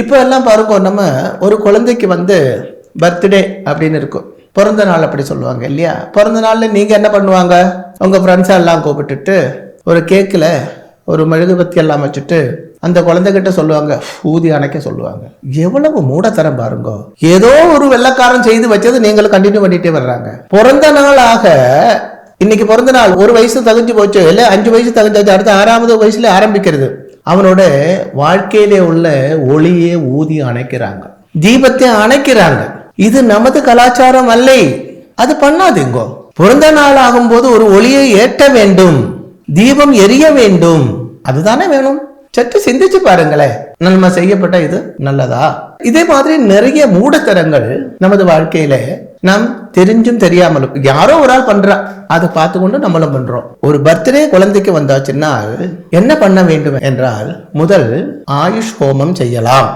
இப்போ எல்லாம் பாருங்க, நம்ம ஒரு குழந்தைக்கு பர்த்டே அப்படின்னு இருக்கும், பிறந்த நாள் அப்படி சொல்லுவாங்க இல்லையா? பிறந்த நாள்ல நீங்க என்ன பண்ணுவாங்க? உங்க ஃப்ரெண்ட்ஸா எல்லாம் கூப்பிட்டுட்டு ஒரு கேக்கில் ஒரு மெழுகுபத்தி எல்லாம் வச்சுட்டு அந்த குழந்தைகிட்ட சொல்லுவாங்க, ஊதி அணைக்க சொல்லுவாங்க. எவ்வளவு மூடத்தரம் பாருங்க! ஏதோ ஒரு வெள்ளக்காரன் செய்து வச்சது நீங்களும் கண்டினியூ பண்ணிட்டே வர்றாங்க. பிறந்த நாளாக இன்னைக்கு பிறந்த நாள், ஒரு வயசு தகுஞ்சு போச்சு, இல்ல 5 வயசு தகுஞ்சாச்சு, அடுத்த 6வது வயசுல ஆரம்பிக்கிறது. அவனோட வாழ்க்கையிலே உள்ள ஒளியே ஊதி அணைக்கிறாங்க, தீபத்தை அணைக்கிறாங்க. இது நமது கலாச்சாரம் அல்ல, அது பண்ணாதீங்கோ. பிறந்த நாள் ஆகும்போது ஒரு ஒளியை ஏற்ற வேண்டும், தீபம் எரிய வேண்டும், அதுதானே வேணும். சற்று சிந்திச்சு பாருங்களேன், நம்ம செய்யப்பட்ட இது நல்லதா? இதே மாதிரி நிறைய மூடத்தரங்கள் நமது வாழ்க்கையில நாம் தெரிஞ்சும் தெரியாமலும் யாரோ ஒரு ஆள் பண்றா, அதை பார்த்து கொண்டு நம்மளும் பண்றோம். ஒரு பர்த்டே குழந்தைக்கு வந்தாச்சுன்னா என்ன பண்ண வேண்டும் என்றால், முதல் ஆயுஷ் ஹோமம் செய்யலாம்.